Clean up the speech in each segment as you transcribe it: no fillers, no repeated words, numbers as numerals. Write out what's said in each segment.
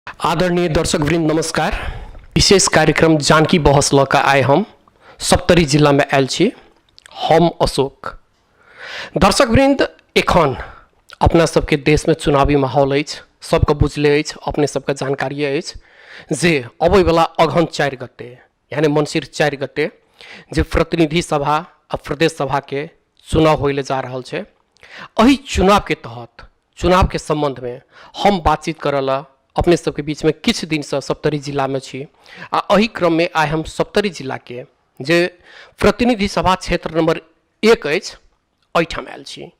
आदरणीय दर्शक वृंद नमस्कार। विशेष कार्यक्रम जानकी बहस लका आए हम सप्तरी जिला में आयल छी। हम अशोक। दर्शक वृंद एखन अपना सबके देश में चुनावी माहौल अछि, सबके बुझले अछि, अपने सबके जानकारी अछि जे अबै वाला अगहन 4 गते यानी मंसिर 4 गते जे प्रतिनिधि सभा आ प्रदेश सभा के चुनाव होइले जा रहल छै। अही चुनाव के तहत चुनाव के संबंध में हम बातचीत करला अपने सबके बीच में किछ दिन से सप्तरी जिला में छी। आ अही क्रम में आइ हम सप्तरी जिला के जे प्रतिनिधि सभा क्षेत्र नंबर 1 अछि एहिठाम आयल छी।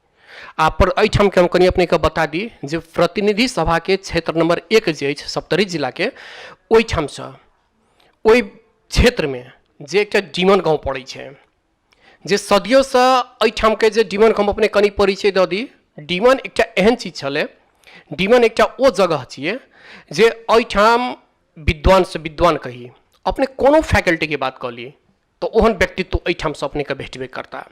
आ पर एहिठाम के हम कनी अपने के बता दी जे प्रतिनिधि सभा के क्षेत्र नंबर 1 जे अछि सप्तरी जिला के ओहिठाम से ओहि क्षेत्र में जे एकटा डीमन गांव पड़ै छै, जे सदियों से एहिठाम के जे डीमन हम अपने कनी परिचय दऽ दी। डीमन एकटा एहन चीज छलै, डीमन एकटा ओ जगह छियै जे एहिठाम विद्वान से विद्वान कही अपने कोनो फैकल्टी के बात कऽ ली तो ओहन व्यक्तित्व एहिठाम से अपने के भेटबे करता।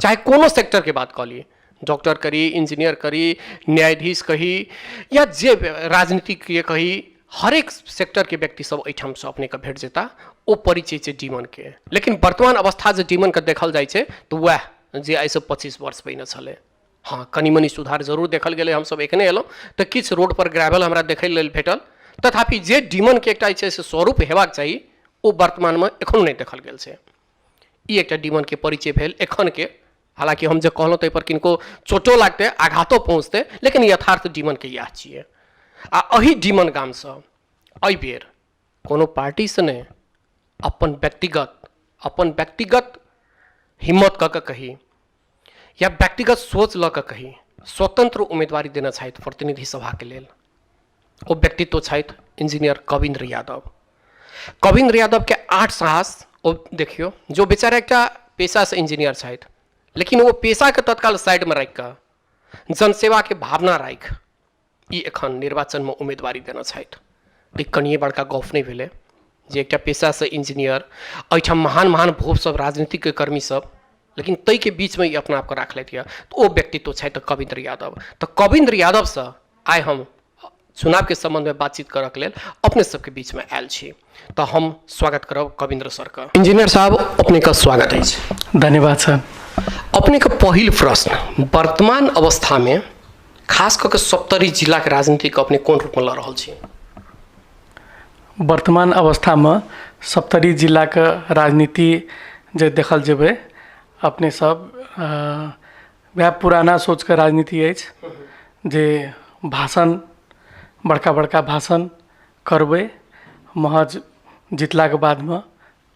चाहे कोनो सेक्टर के बात कऽ ली, डॉक्टर करी, इंजीनियर करी, न्यायाधीश कही या जे राजनीतिक के कही, हर एक सेक्टर के व्यक्ति सब एहिठाम से अपने के भेट जेता। ओ परिचय छै डीमन के। लेकिन वर्तमान अवस्था जे डीमन के देखल जाइ छै तो वह जे आइ से 25 वर्ष पहिने छलै। हाँ, कनी मनी सुधार जरूर देखल गेलै। हम सब एखने एलहुँ तऽ किछु रोड पर ग्रेवल हमरा देखै लेल भेटल, तथापि जे डीमन के एकटा छै से स्वरूप हेबाक चाही ओ वर्तमान में एखनो नहीं देखल गेल छै। ई एकटा डीमन के परिचय भेल एखन के। हालांकि हम जे कहलहुँ ताहि पर किनको चोटो लागतै, आघातो पहुँचतै, लेकिन यथार्थ डीमन के इएह छियै। आ अही डीमन गाम से एहि बेर कोनो पार्टी से नहीं, अपन व्यक्तिगत हिम्मत कऽ के कही या व्यक्तिगत सोच लऽ के कही स्वतंत्र उम्मीदवारी देना छथि प्रतिनिधि सभा के लेल। ओ व्यक्तित्व छथि इंजीनियर कविंद्र यादव। कविंद्र यादव के 8 साहस ओ देखियो, जो बेचारा एकटा पेशा से इंजीनियर छथि, लेकिन वो पेशा के तत्काल साइड में राखि कऽ जनसेवा के भावना राखि ई एखन निर्वाचन में उम्मीदवारी देना छथि। ई कनिए बड़का गप नहीं भेलै जे एकटा पेशा से इंजीनियर, एहिठाम महान महान भोप सब राजनीतिक कर्मी सब, लेकिन तई के बीच में ही अपना आपको रख लेती है। तो वो व्यक्तित्व है तो कविंद्र यादव। तो कविंद्र यादव से आइ हम चुनाव के संबंध में बातचीत करऽ के लेल अपने सबके बीच में आयल छी। तो हम स्वागत करब कविंद्र सर का। इंजीनियर साहब अपने का स्वागत है। धन्यवाद सर। अपने का पहिल प्रश्न, वर्तमान अवस्था में खास करके सप्तरी जिला के राजनीति के अपने कोन रूप में लऽ रहल छी? वर्तमान अवस्था में सप्तरी जिला के राजनीति जे देखल जेबै, अपने सब वह पुराना सोच के राजनीति अछि जे भाषण, बड़का बड़का भाषण करबै, महज जितला के बाद में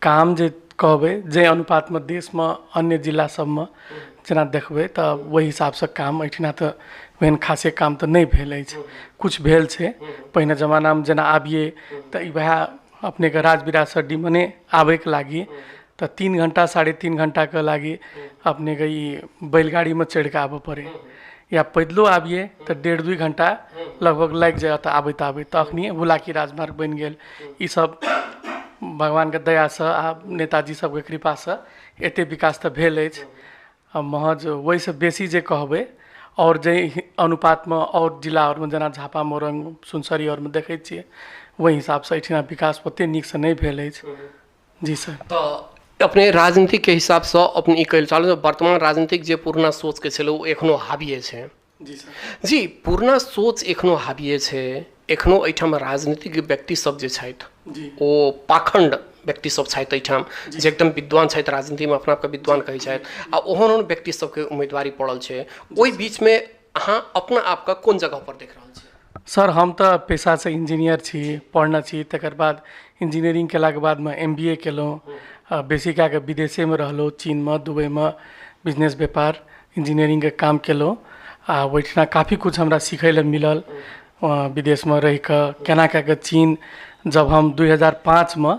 काम जे कहबै, जे अनुपात में देश में अन्य जिला सब में जेना देखबै तऽ वही हिसाब से काम एहिठिना तऽ ओहन खासे काम तऽ नहीं भेल अछि। कुछ भेल छै पहिने जमाना में, जेना आबिए तऽ वह अपने के राज विराज से डीमने आबै के लागी तो 3 घंटा 3.5 घंटा के लागी अपने के ई बैलगाड़ी में चढ़ के आबे पड़े, या पैदलो आबिए तो 1.5-2 घंटा लगभग लग जाए तो आबैत अखनी बुलाकी राजमार्ग बन गेल। ई सब भगवान के दया से आ नेताजी सबके कृपा से एते विकास तो भेल अछि। महज वही से बेसी जे कहबै और जे अनुपात में और जिला और में जेना झापा मोरंग सुनसरी और में देखै छियै, वही हिसाब से एहिठिना विकास ओते नीक से नहीं भेल अछि। जी सर। तो अपने राजनीतिक के हिसाब से अपने ई कहल चालू, वर्तमान राजनीतिक जे पुरना सोच के छलै ओ एखनो हाविए छै। जी सर। जी, पुरना सोच एखनो हाविए छै। एखनो एहिठाम राजनीतिक व्यक्ति सब जे छथि ओ पाखंड व्यक्ति सब छथि एहिठाम, जे एकदम विद्वान छथि, राजनीति में अपना आपके विद्वान कहै छथि, आ ओहन व्यक्ति सबके उम्मीदवारी पड़ल छै। ओहि बीच में अहाँ अपना आपके कोन जगह पर देख रहल छी? सर, हम तो पेशा से इंजीनियर छी, पढ़ने छी। तकर बाद इंजीनियरिंग केला के बाद में MBA केलहुँ। बेसी कए के विदेशे में रहलहुँ, चीन में, दुबई में बिजनेस व्यापार इंजीनियरिंग के काम केलहुँ। आ ओहिठिना काफ़ी कुछ हमरा सीखै लेल मिलल विदेश में रहि कऽ। केना कए के चीन, जब हम 2005 में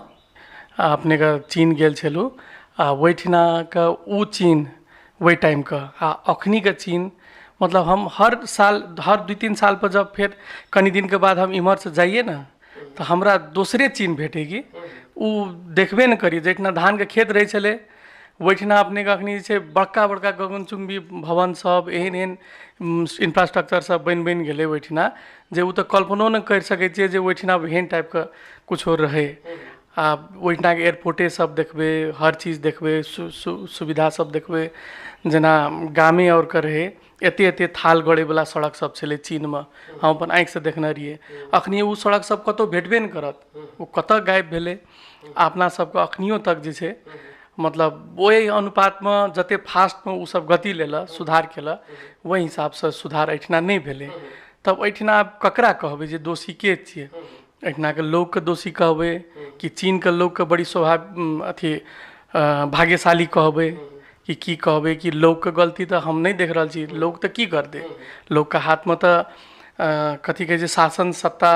अपने के चीन गेल छलहुँ, आ ओहिठिना के उ चीन वही टाइम के आ अखनी के चीन, मतलब हम हर साल, हर 2-3 साल पर जब फिर कनी दिन के बाद हम इम्हर से जाइए ना, तो हमरा दूसरे चीन भेटेगी। उ देखबे न करी, जखना धान के खेत रहे छले ओहिठिना अपनेके अखनी जे छै बड़का बड़का गगनचुम्बी भवन सब एहन एहन इंफ्रास्ट्रक्चर सब बनि गेलै ओहिठिना जे ओ तऽ कल्पनो नहि करि सकै छियै जे ओहिठिना एहन टाइपके कुछो रहै। आ ओहिठिनाके एयरपोर्टे सब देखबै, हर चीज देखबै, सुविधा सब देखबै। जेना गामे औरके रहै एते एते थाल गड़ैवला सड़क सब छलै चीनमे, हम अपन आँखिसँ देखने रहिए। अखनी ओ सड़क सब कतहु भेटबे नहि करत, ओ कतऽ गायब भेलै। अपना सबके अखनियो तक जे छै मतलब ओहि अनुपातमे जते फास्टमे ओ सब गति लेलक, सुधार केलक, ओहि हिसाबसँ सुधार एहिठिना नहि भेलै। तब एहिठिना आब ककरा कहबै जे दोषी के छियै? एहिठिनाके लोकके दोषी कहबै कि चीनके लोकके बड़ी भाग्यशाली कहबै कि की कहबै? कि लोकके गलती तऽ हम नहि देख रहल छी, लोक तऽ की करतै? लोकके हाथमे तऽ कथी कहै छै शासन सत्ता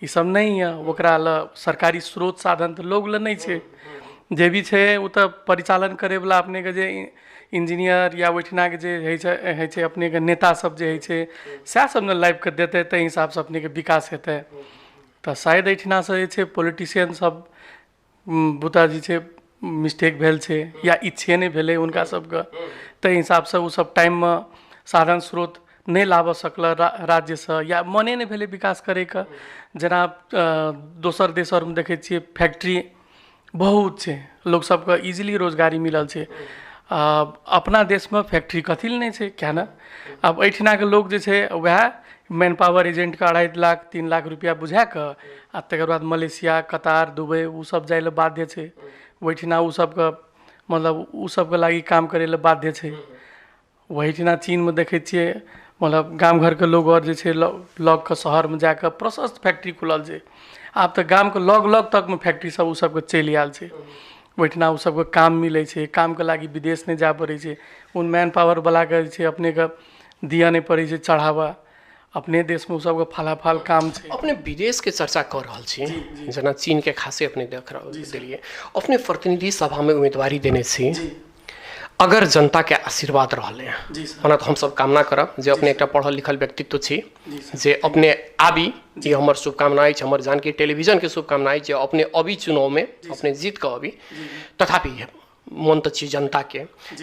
ई सब नहीं है, ओकरा लए सरकारी स्रोत साधन तऽ लोग लए नहीं छै। जे भी छै ओ तऽ परिचालन करैवला अपनेके जे इंजीनियर या ओहिठिनाके जे होइ छै अपनेके नेता सब जे होइ छै सएह सब ने लाइव के देतै, ताहि हिसाबसँ अपनेके विकास हेतै। तऽ शायद एहिठिनासँ जे छै पॉलिटिशियन सब बुता जे छै मिस्टेक भेल छै या इच्छे नहि भेलै हुनका सबके, ताहि हिसाबसँ ओ सब टाइममे साधन स्रोत नहीं लाबऽ सकल राज्यसँ, या मने नहीं भेलै विकास करैके। जेना दोसर देश आओरमे देखै छियै फैक्ट्री बहुत छै, लोग सबके इजीली रोजगारी मिलल छै। अपना देशमे फैक्ट्री कथी लए नहीं छै? क्या ना? अब एहिठिनाके लोग जे छै वएह मैन पावर एजेंटके 2.5 लाख 3 लाख रुपया बुझा कऽ आ तकर बाद मलेशिया, कतार, दुबई ओ सब जाइ लए बाध्य छै। ओहिठिना ओ सबके मतलब ओ सबके लागी काम करै लए बाध्य छै। ओहिठिना चीनमे देखै छियै मतलब गाम घरके लोग आओर जे छै लगके शहरमे जाकऽ प्रशस्त फैक्ट्री खुलल छै। आब तऽ गामके लग तकमे फैक्ट्री सब ओ सबके चलि आयल छै। ओहिठिना ओ सबके काम मिलै छै, कामके लागी विदेश नहीं जा पड़ै छै। ओ मैन पावरवलाके जे छै अपनेके दिअ नहीं पड़ै छै चढ़ावा, अपने देशमे ओ सबके फलाफल काम छै। अपने विदेश के चर्चा कर रहल छी, जेना चीन के खासे अपने देख रहल देलिए, अपने प्रतिनिधि सभा में उम्मीदवारी देने छी। अगर जनता के आशीर्वाद रहले ओना तो हम सब कामना करब जे अपने एक पढ़ल लिखल व्यक्तित्व छी जे अपने आबी, ये हमर शुभकामना अछि, हमर जानकी टेलीविजन के शुभकामना अछि जे अपने अभी चुनाव में अपने जीत कर अभी। तथापि मन तो छी जनता के,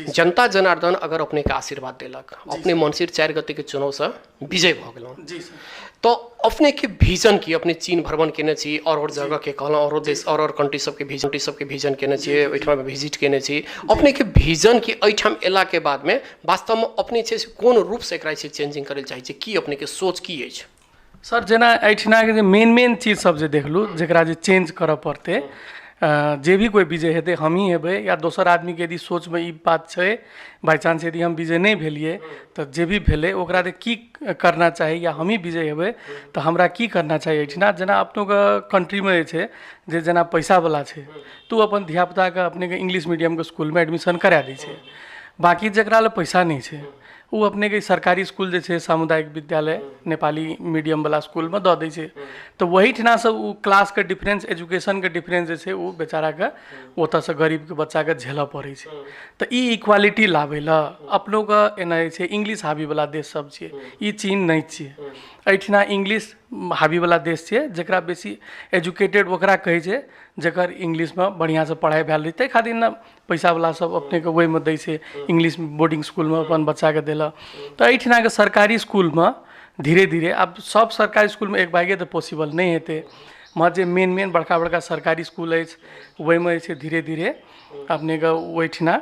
जनता जनार्दन अगर अपने के आशीर्वाद देलक, अपने मनसिर 4 गते के चुनाव से विजय भ गेलौं, तो अपने के विजन की अपने चीन भ्रमण केने छी और जगह के कहलौं और देश और कंट्री सबके विजन केने छी, ओहिठाम विजिट केने छी। अपने के विजन की एहिठाम एला के बाद में वास्तव में अपने छै से कोन रूप से एकरा से चेंजिंग करल चाहै छै? की अपने के सोच की अछि? सर जेना एहिठिनाके जे मेन चीज सब जे देखलू जकरा जे चेंज करऽ पड़तै, जे भी कोई विजय हेतै हम ही हेबै या दोसर आदमी के यदि सोच में ई बात छै बाई चांस यदि हम विजय नहीं भेलिए तो जे भी भेलै ओकरा की करना चाही या हम ही विजय हेबै तो हमरा की करना चाही? एहिठिना जेना अपनों के कंट्री में जे छै जे जेना पैसा वाला छै तो अपन धियापुता के अपने के इंग्लिश मीडियम के स्कूल में एडमिशन करा दै छै। बाकी जकरा ले पैसा नहीं छै वो अपने के सरकारी स्कूल जे छै सामुदायिक विद्यालय नेपाली मीडियम वाला स्कूल में दऽ दै छै। तो वही ठिना से वो क्लास के डिफरेंस, एजुकेशन के डिफरेंस जे छै वो बेचारा के ओतऽ से गरीब के बच्चा के झेलऽ पड़ै छै। तो ई इक्वालिटी लाबै ला अपनों के एना छै, इंग्लिश हावी वाला देश सब छै, ई चीन नहीं छै। एहिठिना इंग्लिश हावी वाला देश छै, जकरा बेसी एजुकेटेड ओकरा कहै छै जकर इंग्लिश में बढ़िया से पढ़ाई भेल रहतै, खातिर ना पैसा वाला सब अपने के वही में दै छै इंग्लिश बोर्डिंग स्कूल में अपन बच्चा के देलक। तो एहिठिना के सरकारी स्कूल में धीरे धीरे अब सब सरकारी स्कूल में एक भागे तो पॉसिबल नहीं हेतै, मगर जे मेन बड़का सरकारी स्कूल अछि वही में जे छै धीरे धीरे अपने के ओहिठिना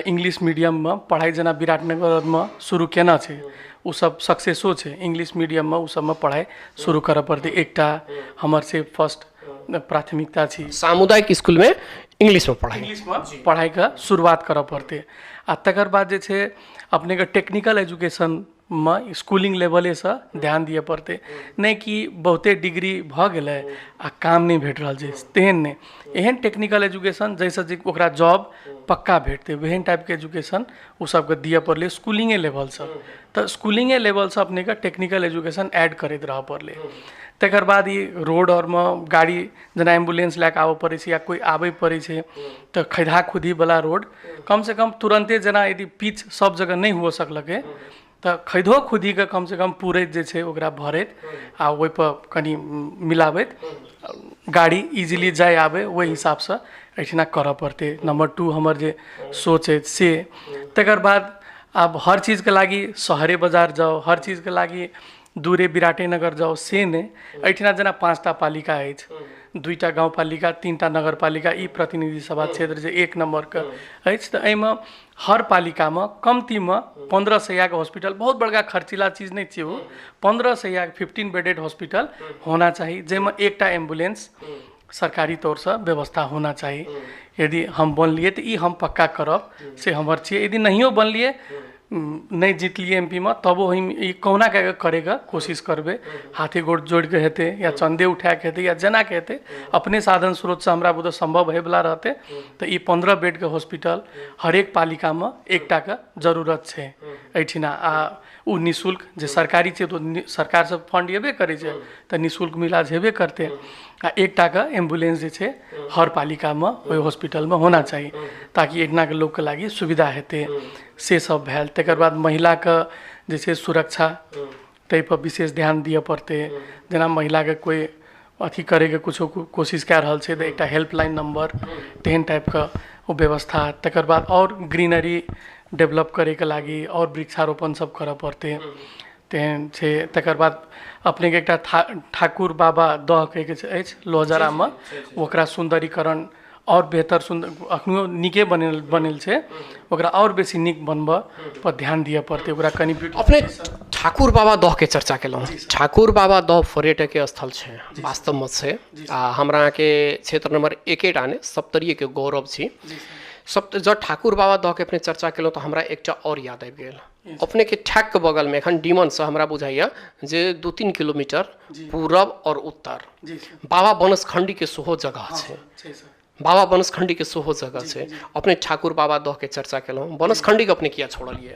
इंग्लिश मीडियम में पढ़ाई जेना विराटनगर में शुरू केना छै वो सब सक्सेसो छै। इंग्लिश मीडियम में वो सब में पढ़ाई शुरू करऽ पड़तै, एकटा हमर से फर्स्ट प्राथमिकता छी। सामुदायिक स्कूल में इंग्लिश में पढ़ाई का शुरुआत करऽ पड़तै। आ तकर बाद जे छै अपने के टेक्निकल एजुकेशन में स्कूलिंग लेवले से ध्यान दिए पड़तै, नहीं कि बहुते डिग्री भ गेलै आ काम नहीं भेट रहल छै तेहन नहीं। एहन टेक्निकल एजुकेशन जैसे जे ओकरा जॉब पक्का भेटतै वहन टाइप के एजुकेशन वो सबके दिए पड़लै स्कूलिंगे लेवल से। तो स्कूलिंगे लेवल से अपने के टेक्निकल एजुकेशन ऐड करैत रह पड़लै। तकर बाद ई रोड और में गाड़ी जेना एम्बुलेंस लैके आबऽ पड़ै छै या कोई आबै पड़ै छै तो खद्धा खुद्दी वाला रोड कम से कम तुरंते जेना यदि पिच सब जगह नहीं हो सकलकै तो खैधो खुद्दी के कम से कम पूरैत जे छै ओकरा भरैत आ ओहि पर कनी मिलाबैत गाड़ी इजीली जाए आबे ओहि हिसाब से एठिना करऽ पड़ते। नंबर 2 हमर जे सोच है से। तकर बाद अब हर चीज के लागी शहरे बाजार जाओ, हर चीज के लागी दूरे विराटेनगर जाओ से नहीं। एठिना जना 5टा पालिका है, 2टा गाँव पालिका, 3टा नगर पालिका, ई प्रतिनिधि सभा क्षेत्र जे 1 नंबर के है। तो एहिमे हर पालिका में कमती में 15 शैय्या के हॉस्पिटल, बहुत बड़का खर्चीला चीज नहीं चाहिए वो, 15 शैय्या 15 बेडेड हॉस्पिटल होना चाहिए, जेमें 1टा एम्बुलेंस सरकारी तौर से व्यवस्था होना चाहिए। यदि हम बनलिए तो ई हम पक्का करब से हमर चाहिए। यदि नहियो बनलिए, नहीं जीतलिए एमपी में, तबो हम ई कौना के करेगा कोशिश करबे। हाथी गोड़ जोड़ के हेते या चंदे उठा के हेते या जना के हेते, अपने साधन स्रोत से हमरा बुझे संभव है वाला रहते। तो ई 15 बेड के हॉस्पिटल हरेक पालिका में 1टा के जरूरत है एठिना। आ उ निःशुल्क जे सरकारी छै तो सरकार से फंड हेबे करे छै, तो निःशुल्क इलाज हेबे करते। आ 1टा के एम्बुलेंस जे छै हर पालिका में ओहि हॉस्पिटल में होना चाहिए, ताकि एठिना के लोग के लागी सुविधा हेते। से सब भेल। तकर बाद महिला के जे छै सुरक्षा ताहि पर विशेष ध्यान दिए पड़ते। जेना महिला के कोई अथी करे के कुछो कोशिश कऽ रहल छै तो एकटा हेल्पलाइन नंबर तेहन टाइप के वो व्यवस्था। तकर बाद और ग्रीनरी डेवलप करे के लागी और वृक्षारोपण सब करऽ पड़ते तेहन छै। तकर बाद अपने के एकटा ठाकुर बाबा दह के अछि लोहजरा में, ओकरा सुंदरीकरण और बेहतर सुंदर अखनियो नीके बनल छै, ओकरा और बेसी नीक बनबऽ पर ध्यान दिए पड़ते। ओकरा कनि अपने ठाकुर बाबा दह के चर्चा केलहुँ। ठाकुर बाबा दह पर्यटकीय स्थल छै वास्तव में छै। आ हमरा के क्षेत्र नंबर 1 ने सप्तरी के गौरव छी। जब ठाकुर बाबा दह के अपने चर्चा केलहुँ तो हमरा एकटा और याद आबि गेल। अपने के ठेक के बगल में एखन डीमन से हमरा बुझाइया जे 2-3 किलोमीटर पूरब और उत्तर बाबा बनसखंडी के सेहो जगह छै। बाबा बनसखंडी के सेहो जगह छै। अपने ठाकुर बाबा दह के चर्चा केलहुँ, बनसखंडी के अपने किया छोड़लिए?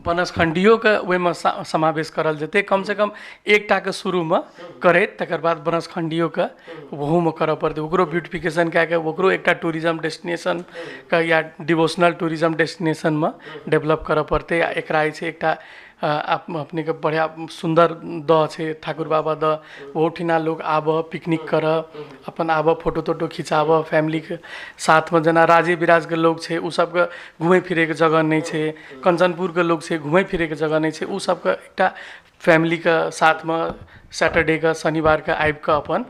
बनसखंडियों के ओहिमे समावेश करल जेतै। कम से कम 1टा के शुरू में करैत तकर बाद बनसखंडियों के वहू में करऽ पड़तै। ओकरो ब्यूटिफिकेशन कऽ के ओकरो एकटा टूरिज्म डेस्टिनेशन का या डिवोशनल टूरिज्म डेस्टिनेशन में डेवलप करऽ पड़तै। आ एकरा जे छै एकटा अपने के बढ़िया सुंदर दह छै ठाकुर बाबा दह, ओहिठिना लोग आबऽ पिकनिक करऽ, अपन आबऽ फोटो तोटो खिंचाबऽ फैमिली के साथ में। जेना राजे बिराज के लोग छै उ सबके घूमे फिरे के जगह नहीं छै, कंचनपुर के लोग छै घूमे फिरे के जगह नहीं छै, उ सबके एकटा फैमिली के साथ में सैटरडे के शनिवार के आबि के अपन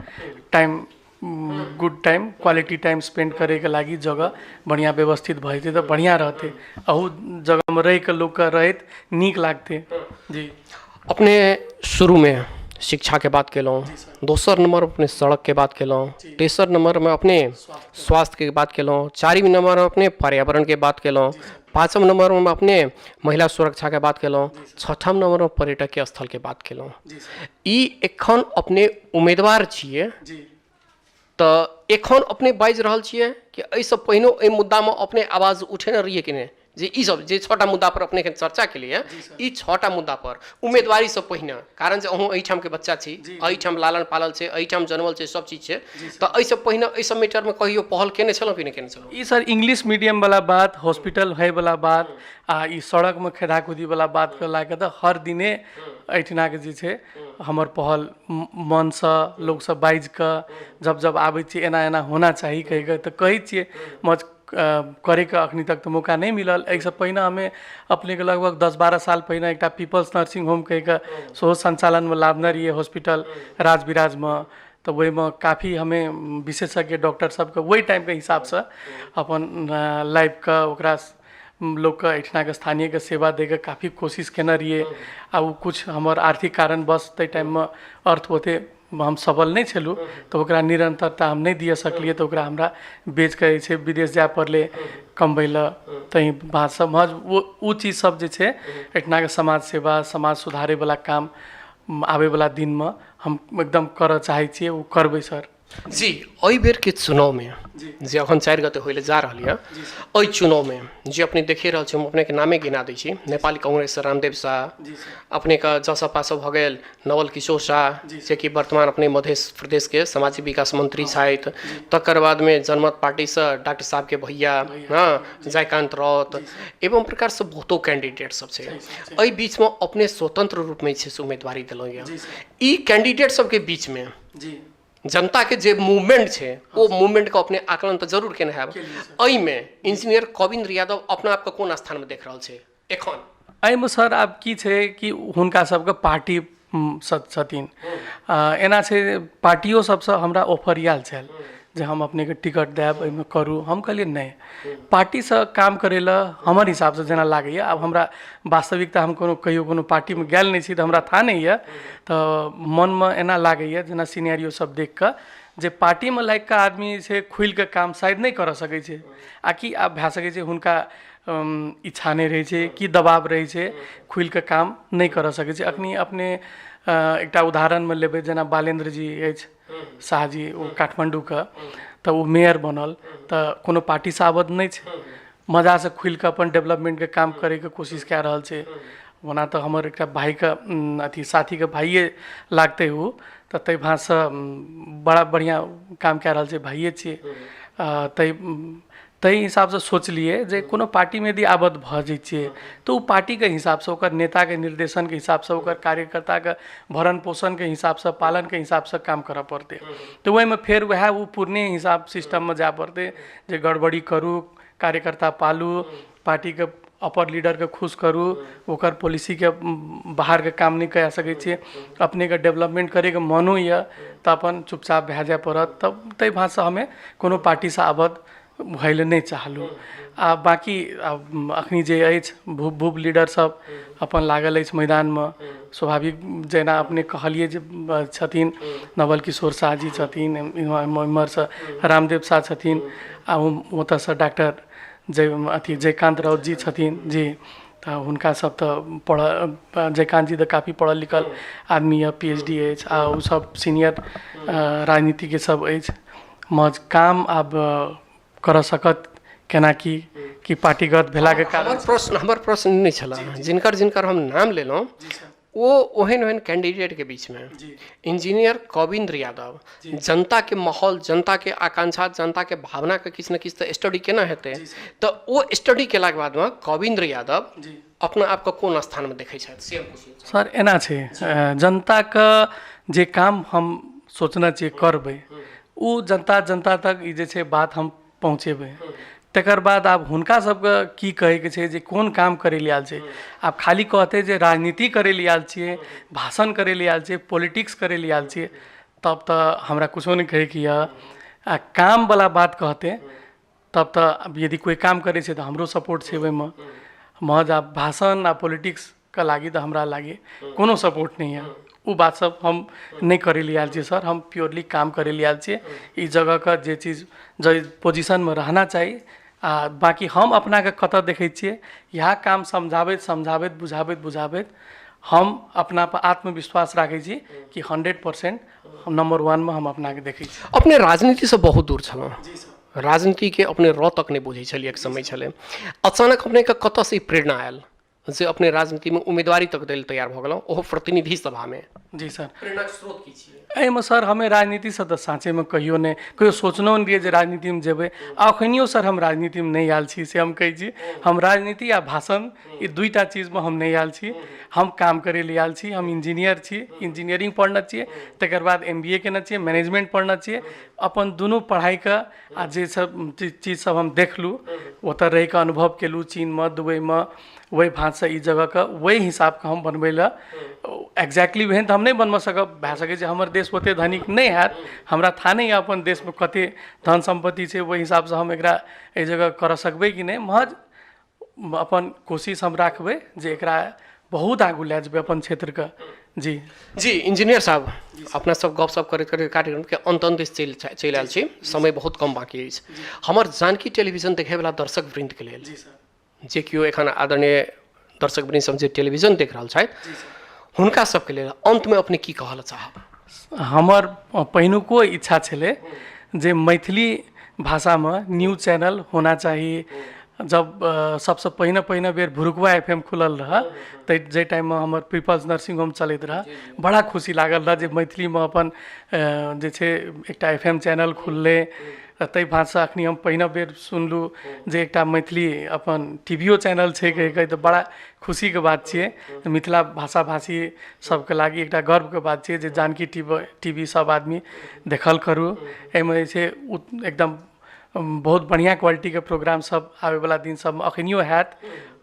time good time quality time spend करे के लागी जगह बढ़िया व्यवस्थित भऽ जेतै तो बढ़िया रहते। अहू जगह में रह के लोग के रहत नीक लागते। जी अपने शुरू में शिक्षा के बात केलहुँ, दोसर नंबर अपने सड़क के बात केलहुँ, तेसर नंबर में अपने स्वास्थ्य के बात केलहुँ, 4वीं नंबर में अपने पर्यावरण के बात केलहुँ, 5म नंबर में अपने महिला सुरक्षा के बात केलहुँ, 6ठम नंबर में पर्यटकीय स्थल के बात केलहुँ। ई एखन अपने उम्मीदवार छियै तो एखन अपने बाजि रहल छियै कि एहिसँ पहिनो एहि मुद्दा में अपने आवाज उठेने रहिए कि नहीं? जे ई सब जे 6टा मुद्दा पर अपने चर्चा के लिए ई 6टा मुद्दा पर उम्मीदवारी से पहिने, कारण जे अहूँ एहिठाम के बच्चा छी, एहिठाम लालन पालल छै, एहिठाम जनमल छै, सब चीज छै, तो एहिसँ पहिने एहि सब मैटर में कहियो पहल केने छलहुँ कि नहीं केने छलहुँ? ई सर इंग्लिश मीडियम वाला बात, हॉस्पिटल है वाला बात आ ई सड़क में खेदाखुदी वाला बात के लाके तो हर दिने एहिठिना के जे छै हमर पहल मन से लोग सब बाजि के जब जब आबै छी एना एना होना चाही कहि के तो कहै छियै। मज करे के अखनी तक तो मौका नहीं मिलल। एहिसँ पहिने हमें अपने के लगभग 10-12 साल पहिने एकटा पीपल्स नर्सिंग होम कहि के सेहो संचालन में लाभने रहिए हॉस्पिटल राजबिराज में। तो वही में काफ़ी हमें विशेषज्ञ डॉक्टर सबके वही टाइम के हिसाब से अपन लाइफ का ओकरा लोग के एठिना के स्थानीय के सेवा दे के काफ़ी कोशिश केने रहिए। आ उ कुछ हमर आर्थिक कारण बस तै टाइम में अर्थ होते हम सबल नहीं छलू तो ओकरा निरंतरता हम नहीं दिए सकलिए। तो ओकरा हमरा बेच के जे छै विदेश जाय पड़ले कमबै लए। तही बात सब वो चीज सब जे छै एठिना के समाज सेवा समाज सुधारे वाला काम आवे वाला दिन में हम एकदम करऽ चाहे छियै, वो करबै सर। जी एहि बेर के चुनाव में जे अखन 4 गते होइले जा रहल यऽ, एहि चुनाव में जे अपने देखे रहल छी, हम अपने के नामे गिना दै छी। नेपाली कांग्रेस से रामदेव शाह, अपने का जसपा से भऽ गेल नवल किशोर शाह जे कि वर्तमान अपने मध्य प्रदेश के सामाजिक विकास मंत्री छथि। तकर बाद में जनमत पार्टी से डॉक्टर साहब के भैया हाँ जयकांत राउत एवं प्रकार से बहुतो कैंडिडेट सब छै। एहि बीच में अपने स्वतंत्र रूप में उम्मीदवारी दिलहुँ यऽ। ई कैंडिडेट सब के बीच में जनता के जे मूवमेंट छै ओ मूवमेंट के अपने आकलन तो जरूर केने हैब। एहि में इंजीनियर कविंद्र यादव अपना आप के कोन स्थान में देख रहल छै एखन? एहिमे सर आब की छै कि हुनका सबके पार्टी छथिन, एना छै पार्टियों सबसँ हमरा ऑफर आयल छल जे हम अपने के टिकट देब, एहिमे करू। हम कहलिए नहीं, पार्टी से काम करे ला हमर हिसाब से जना लागैए। आब हमरा वास्तविकता हम कहियो कोनो पार्टी में गेल नहीं छी, तो हमरा था नहीं है, तो मन में एना लागैए जेना सिनेरियो सब देख के जे पार्टी में लाइक का आदमी छै खुल के काम शायद नहीं कर सकै छै, आ कि आब भए सकै छै हुनका इच्छा नहीं रहे छै कि दबाव रहे छै, खुल के काम नहीं कर सकै छै। अखनी अपने एकटा उदाहरण में लेबै जेना बालेंद्र जी अछि शाहजी, ओ काठमांडू के, तो वो मेयर बनल, तो कोनो पार्टी से आबद नहीं छै, मजा से खुल के अपन डेवलपमेंट के काम करे के कोशिश कए रहल छै। ओना तो हमर एक भाई के अथी साथी के भाइये लागते हो, तो तै भाँ से बड़ा बढ़िया काम कए रहल छै, भाइये छियै। तै हिसाब से सोचलिए जे कोनो पार्टी में यदि आबद्ध भ जाइ छियै तो पार्टी के हिसाब से, ओकर नेता के निर्देशन के हिसाब से, ओकर कार्यकर्ता के भरण पोषण के हिसाब से, पालन के हिसाब से काम करऽ पड़ते। तो वही में फिर वह वो पुरने हिसाब सिस्टम में जाए पड़ते जे गड़बड़ी करू, कार्यकर्ता पालू, पार्टी के अपर लीडर के खुश करू, ओकर पॉलिसी के बाहर के काम नहीं कह सकै छियै, अपने के डेवलपमेंट करे के मनो ये तो अपन चुपचाप भए जाए पड़त। तब तै भाँ से हमें कोनो पार्टी से आबद्ध भइल नहीं चाहलू। आ बाकी अखनी जे अछि भूप लीडर सब अपन लागल अछि मैदान में, स्वाभाविक जेना अपने कहलिए जे छथिन नवल किशोर शाह जी छथिन, इम्हर से रामदेव शाह छथिन, आ ओतऽ से डॉक्टर जयकांत राउत जी छथिन जी, तो हुनका सब तो जयकांत जी तो काफ़ी पढ़ल लिखल आदमी है, PhD अछि, आ ओ सब सीनियर राजनीति के सब अछि। मज काम आब कर सकत केना कि पार्टीगत भेला के कारण? हमर प्रश्न नहीं छला, जिनकर हम नाम लेलहुँ वो ओहन ओहन कैंडिडेट के बीच में इंजीनियर कविंद्र यादव जनता के माहौल, जनता के आकांक्षा, जनता के भावना के किछु न किछु तो स्टडी केना हेतै, तो वो स्टडी केला के बाद में कविंद्र यादव अपना आप के कोन स्थान में देखै छथि से हम पूछिए? सर एना छै, जनता के जे काम हम सोचना चाहिए करबै, ओ जनता तक ई जे छै बात हम पहुँचेबै। तकर बाद आब हुनका सबके की कहे के छै जे कोन काम करे ले आयल छै। आब खाली कहते जे राजनीति करे ले आयल छियै, भाषण करे ले आयल छियै, पॉलिटिक्स करे ले आयल छियै, तब तो हमरा कुछो नहीं कहे कि आ काम वाला बात कहते तब तो यदि कोई काम करे छै तो हमरो सपोर्ट छै ओहिमे। महज आब भाषण आ पॉलिटिक्स के लागी तो हमरा लागी कोनो सपोर्ट नहीं है, वो बात सब हम नहीं करे ले आयल छियै सर। हम प्योरली काम करे ले आयल छियै, ई जगह का जे चीज जो पोजीशन में रहना चाहिए। आ बाकी हम अपना के कतऽ देखै छियै, यह काम समझाबैत बुझाबैत हम अपना पर आत्मविश्वास राखै छी कि 100% नंबर 1 में हम अपना के देखै छी। अपने राजनीति से बहुत दूर छलहुँ, राजनीति के अपने रौ तक नहीं बुझै छलियै, एक समय छलै। अचानक अपने के कतऽ से प्रेरणा आयल जे अपने राजनीति में उम्मीदवारी तक दै तैयार भऽ गेलहुँ, ओहो प्रतिनिधि सभा में? जी सर, प्रेरणाक स्रोत की छियै? एहिमे सर हमें राजनीति से तो साँचे में कहियो सोचनो नहीं रहिए जे राजनीति में जेबै। अखनियो सर हम राजनीति में नहीं आयल छी, से हम कहै छी। हम राजनीति आ भाषण ई दुईटा चीज में हम नहीं आयल छी, हम काम करे ले आयल छी। हम इंजीनियर छी, इंजीनियरिंग पढ़ने छियै, तकर बाद MBA केने छियै, मैनेजमेंट पढ़ने छियै। अपन दुनू पढ़ाई के आ जे सब चीज सब हम देखलू, ओतऽ रहि के अनुभव केलू, चीन में, दुबई में, वही भात से ई जगह का वही हिसाब का हम बनबै ला एक्जैक्टली वहन तो हम नहीं बनबऽ सकब। भए सकै छै हमर देश ओते धनिक नहीं हैत, हमरा था नहीं अपन देश में कते धन संपत्ति छै, वही हिसाब से हम एकरा एहि जगह कर सकबै कि नहीं। महज अपन कोशिश हम राखबै जे एकरा बहुत आगू लए जेबै अपन क्षेत्र के। जी इंजीनियर साहब, अपना सब गपशप करैत करैत कार्यक्रम के अंत दिस चलि आयल छी, समय बहुत कम बाकी अछि। हमर जानकी टेलीविजन देखे वाला दर्शक वृंद के लेल, जे केओ एखन आदरणीय दर्शक वृंद सब जे टेलीविजन देख रहल छथि, हुनका सबके लेल अंत में अपने की कहल चाहब? हमर पहिनुको इच्छा छलै जे मैथिली भाषा में न्यूज चैनल होना चाहिए। जब सबसे पहिने बेर भुरुकवा FM खुलल रहा, तो जे टाइम में हमर पीपल्स नर्सिंग होम चलैत रहा, बड़ा खुशी लागल रहा जे मैथिली में अपन जे छै एकटा FM चैनल खुललै। ताहि भाषा अखनी हम पहिने बेर सुनलहुँ जे एकटा मैथिली अपन टीवीओ चैनल छै कहि तऽ बड़ा खुशीके बात छियै। मिथिला भाषा भाषी सबके लागि एकटा गर्वके बात छियै जे जानकी टीवी सब आदमी देखल करू। एहिमे जे छै एकदम बहुत बढ़िआँ क्वालिटीके प्रोग्राम सब आबैवला दिन सबमे अखनियो हैत,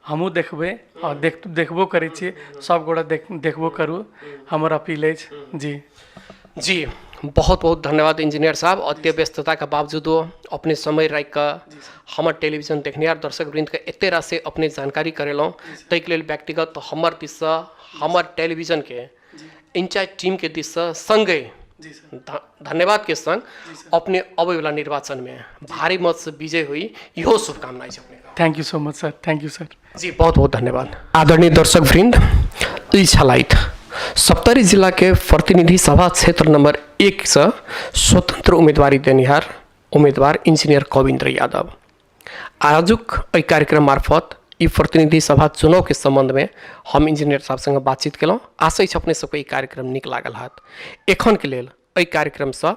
हमहूँ देखबै आओर देखबो करै छियै, सब गोटा देखबो करू, हमर अपील अछि। जी जी बहुत बहुत धन्यवाद इंजीनियर साहब। अत्य व्यस्तता के बावजूदो अपने समय राखि कऽ हमर टेलीविजन देखनिहार दर्शक वृंद के एते रास अपने जानकारी करेलहुँ, ताहिके लेल व्यक्तिगत हमर दिससँ हमर टेलीविजन के इंचार्ज टीम के दिससँ संगे धन्यवाद के संग अपने अबै वाला निर्वाचन में भारी मत से विजय हुई इहो शुभकामनाएं छै अपने। Thank you so much sir, thank you sir. जी बहुत बहुत धन्यवाद। आदरणीय दर्शक वृंद, ई छलथि सप्तरी जिला के प्रतिनिधि सभा क्षेत्र नंबर 1 से स्वतंत्र उम्मीदवारी देनिहार उम्मीदवार इंजीनियर कविंद्र यादव। आजुक एहि कार्यक्रम मार्फत ई प्रतिनिधि सभा चुनाव के संबंध में हम इंजीनियर साहब संगे बातचीत केलहुँ। आशा छै अपने सबके ई कार्यक्रम नीक लागल हैत। एखन के लेल एहि कार्यक्रम से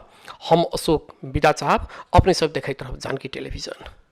हम अशोक विदा चाहब। अपने सब देखैत रहब जानकी टेलीविजन।